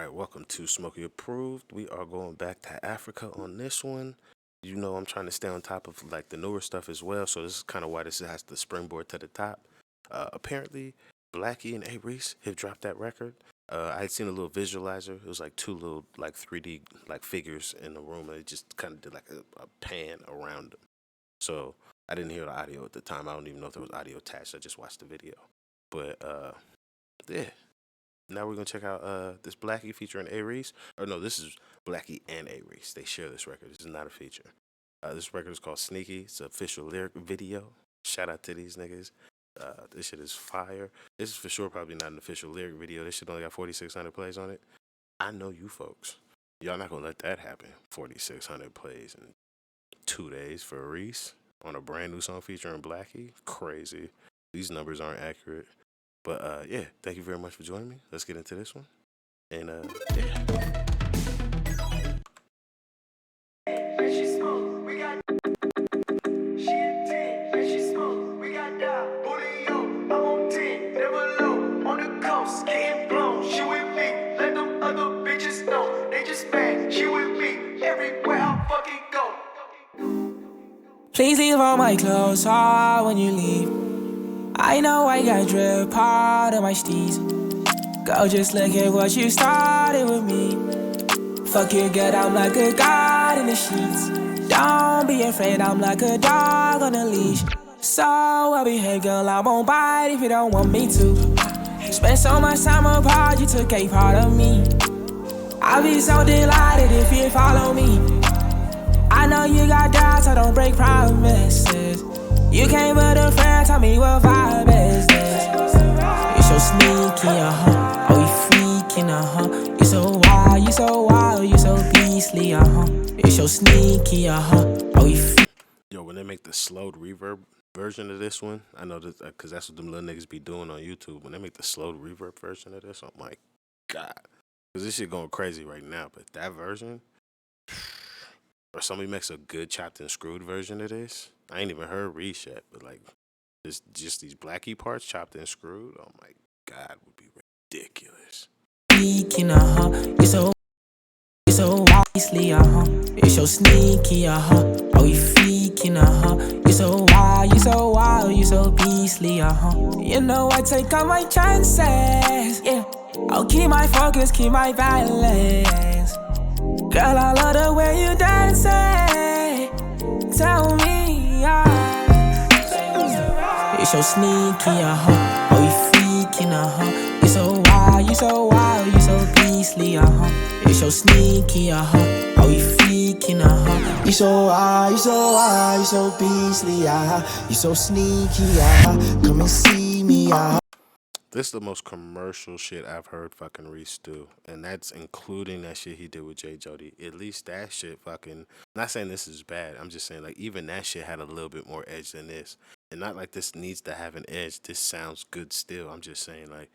right, welcome to Smokey Approved. We are going back to Africa on this one. You know, I'm trying to stay on top of like the newer stuff as well, so this is kind of why this has the springboard to the top. Apparently, Blxckie and A-Reece have dropped that record. I had seen a little visualizer. It was like two little like 3D like figures in the room, and it just kind of did like a pan around them. So I didn't hear the audio at the time. I don't even know if there was audio attached. I just watched the video. But yeah. Now we're gonna check out this Blxckie featuring A-Reece. Or no, this is Blxckie and A-Reece. They share this record. This is not a feature. This record is called Sneaky. It's an official lyric video. Shout out to these niggas. This shit is fire. This is for sure probably not an official lyric video. This shit only got 4,600 plays on it. I know you folks. Y'all not gonna let that happen. 4,600 plays in 2 days for A-Reece on a brand new song featuring Blxckie. Crazy. These numbers aren't accurate. But yeah, thank you very much for joining me. Let's get into this one. And yeah. Please leave all my clothes on when you leave. I know I got drip part of my steez. Girl, just look at what you started with me. Fuck you, get out like a god in the sheets. Don't be afraid, I'm like a dog on a leash. So I'll behave, girl, I won't bite if you don't want me to. Spent so much time apart, you took a part of me. I'll be so delighted if you follow me. I know you got doubts, I don't break promises. You came with a friend, tell me what vibe is this. You so sneaky, oh we freaking, You so wild, you so beastly, You so sneaky, oh we Yo, when they make the slowed reverb version of this one, I know that because that's what them little niggas be doing on YouTube. When they make the slowed reverb version of this, I'm like, God. Because this shit going crazy right now, but that version, or somebody makes a good chopped and screwed version of this. I ain't even heard Reece yet, but like just these Blxckie parts chopped and screwed. Oh my God, would be ridiculous. Sneaky, you so wisely, you so sneaky, oh we freaking, you so wild, you so beastly, You know I take all my chances, yeah. I'll keep my focus, keep my balance. Girl, I love the way you dance. Tell me, you so sneaky, oh you freaking, you so wild, you so beastly, you so sneaky, oh you freaking, you so wild, you so beastly, you so sneaky, come and see me, This is the most commercial shit I've heard fucking Reece do. And that's including that shit he did with J. Jody. At least that shit fucking... Not saying this is bad. I'm just saying, like, even that shit had a little bit more edge than this. And not like this needs to have an edge. This sounds good still. I'm just saying, like...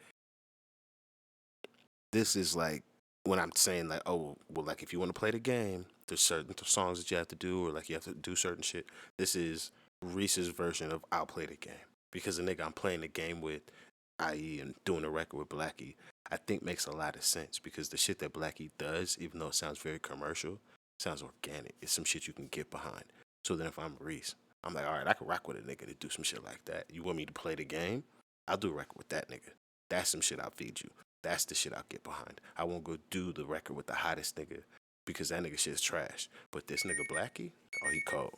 This is like... When I'm saying, like, oh, well, like, if you want to play the game, there's certain songs that you have to do, or, like, you have to do certain shit. This is Reece's version of I'll play the game. Because the nigga I'm playing the game with... i.e. and doing a record with Blxckie, I think makes a lot of sense because the shit that Blxckie does, even though it sounds very commercial, sounds organic. It's some shit you can get behind. So then if I'm Reece, I'm like, all right, I can rock with a nigga to do some shit like that. You want me to play the game? I'll do a record with that nigga. That's some shit I'll feed you. That's the shit I'll get behind. I won't go do the record with the hottest nigga because that nigga shit is trash. But this nigga Blxckie, oh, he cold.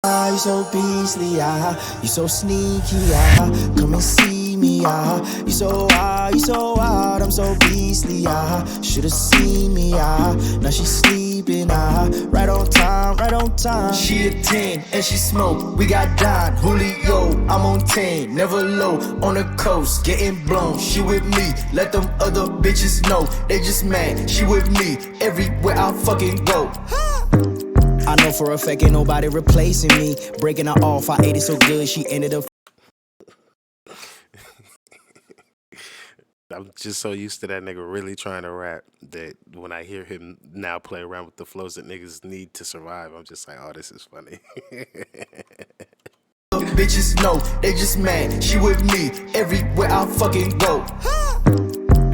You so beastly, you so sneaky, come and see me, you so wild, I'm so beastly, should've seen me, now she's sleeping, right on time, she a 10 and she smoke, we got Don, Julio, I'm on 10, never low, on the coast, getting blown, she with me, let them other bitches know, they just mad, she with me, everywhere I fucking go. I know for a fact ain't nobody replacing me. Breaking her off, I ate it so good she ended up. I'm just so used to that nigga really trying to rap that when I hear him now play around with the flows that niggas need to survive, I'm just like, oh, this is funny. Bitches know, they just mad, she with me, everywhere I fucking go.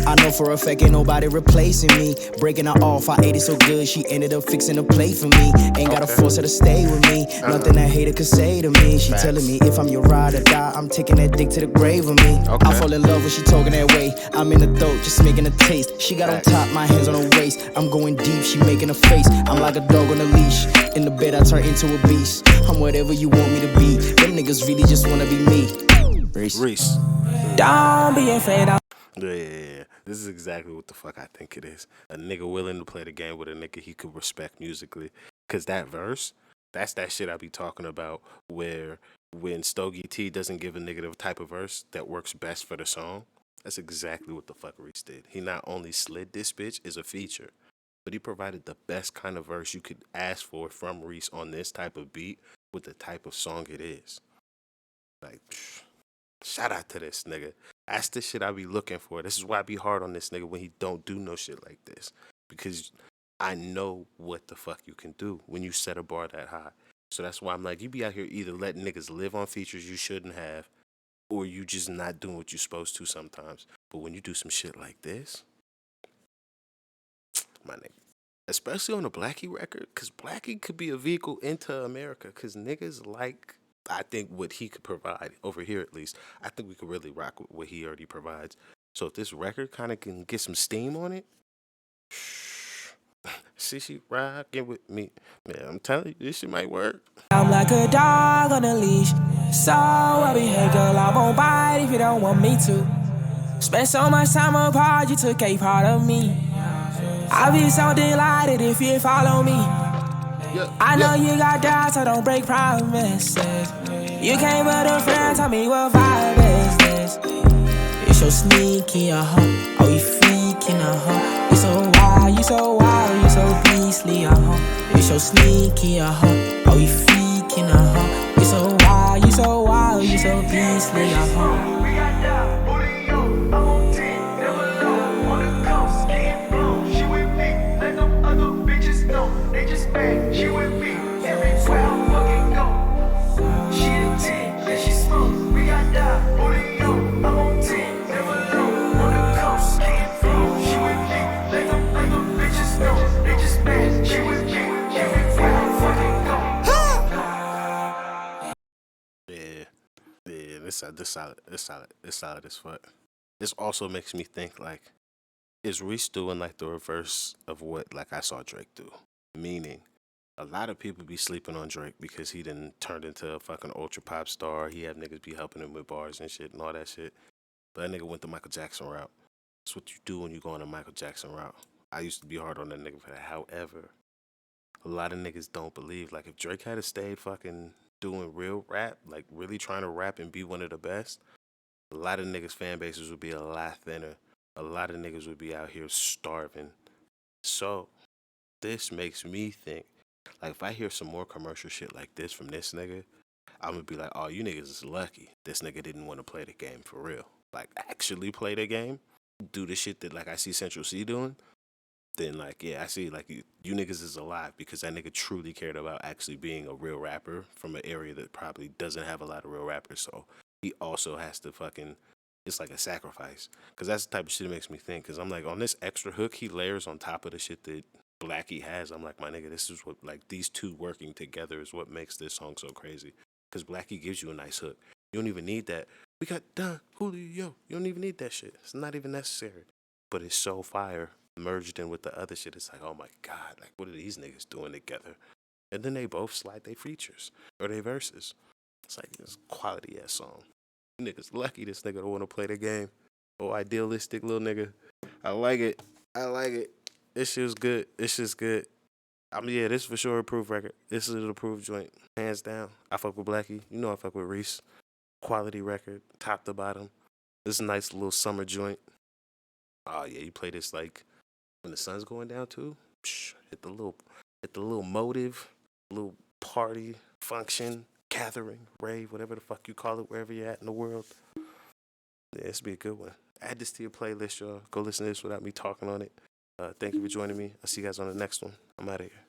I for a fact, ain't nobody replacing me. Breaking her off, I ate it so good, she ended up fixing a plate for me. Ain't gotta force her to stay with me. Nothing a hater could say to me. She telling me if I'm your ride or die, I'm taking that dick to the grave with me. I fall in love when she talking that way. I'm in the throat, just making a taste. She got on top, my hands on her waist. I'm going deep, she making a face. I'm like a dog on a leash. In the bed, I turn into a beast. I'm whatever you want me to be. Them niggas really just wanna be me. Reece. Don't be afraid of. Yeah. This is exactly what the fuck I think it is. A nigga willing to play the game with a nigga he could respect musically. Cause that verse, that's that shit I be talking about where when Stogie T doesn't give a nigga the type of verse that works best for the song, that's exactly what the fuck Reece did. He not only slid this bitch as a feature, but he provided the best kind of verse you could ask for from Reece on this type of beat with the type of song it is. Like, shout out to this nigga. That's the shit I be looking for. This is why I be hard on this nigga when he don't do no shit like this. Because I know what the fuck you can do when you set a bar that high. So that's why I'm like, you be out here either letting niggas live on features you shouldn't have, or you just not doing what you're supposed to sometimes. But when you do some shit like this, my nigga, especially on a Blxckie record, because Blxckie could be a vehicle into America, because niggas like, I think, what he could provide, over here at least. I think we could really rock with what he already provides. So if this record kind of can get some steam on it, see, she rocking with me. Man, I'm telling you, this shit might work. I'm like a dog on a leash. So I behave, girl, I won't bite if you don't want me to. Spent so much time apart, you took a part of me. I'll be so delighted if you follow me. I know you got doubts, so don't break promises. You came with a friend, tell me what vibe is this. You're so sneaky, oh, you freaking, You're so wild, you so wild, you so beastly, You're so sneaky, oh, you freaking, You're so wild, you so wild, you so beastly, She with me everywhere I fucking go. She a 10 and she smoke. We got that booty on. I'm on 10, never alone on the coast. Can't flow. She with me, let them bitches know. They just mad. She with me everywhere I fucking go. Yeah, this solid as fuck. This also makes me think like, is Reece doing like the reverse of what like I saw Drake do? Meaning, a lot of people be sleeping on Drake because he done turned into a fucking ultra pop star. He have niggas be helping him with bars and shit and all that shit. But that nigga went the Michael Jackson route. That's what you do when you go on a Michael Jackson route. I used to be hard on that nigga for that. However, a lot of niggas don't believe. Like, if Drake had stayed fucking doing real rap, like really trying to rap and be one of the best, a lot of niggas' fan bases would be a lot thinner. A lot of niggas would be out here starving. So, this makes me think, like, if I hear some more commercial shit like this from this nigga, I'm gonna be like, oh, you niggas is lucky. This nigga didn't want to play the game for real. Like, actually play the game, do the shit that, like, I see Central C doing. Then, like, yeah, I see, like, you niggas is alive because that nigga truly cared about actually being a real rapper from an area that probably doesn't have a lot of real rappers. So he also has to fucking, it's like a sacrifice. Because that's the type of shit that makes me think. Because I'm like, on this extra hook he layers on top of the shit that Blxckie has, I'm like, my nigga, this is what, like, these two working together is what makes this song so crazy. Because Blxckie gives you a nice hook. You don't even need that. We got done, Julio. You don't even need that shit. It's not even necessary. But it's so fire merged in with the other shit. It's like, oh my God, like, what are these niggas doing together? And then they both slide their features or their verses. It's like, this quality ass song. You niggas lucky this nigga don't want to play the game. Oh, idealistic little nigga. I like it. I like it. This shit's good. This shit's good. I mean, yeah, this is for sure approved record. This is an approved joint, hands down. I fuck with Blxckie. You know I fuck with Reece. Quality record, top to bottom. This is a nice little summer joint. Oh yeah, you play this like when the sun's going down too. Hit the little motive, little party, function, gathering, rave, whatever the fuck you call it, wherever you're at in the world. Yeah, this be a good one. Add this to your playlist, y'all. Go listen to this without me talking on it. Thank you for joining me. I'll see you guys on the next one. I'm out of here.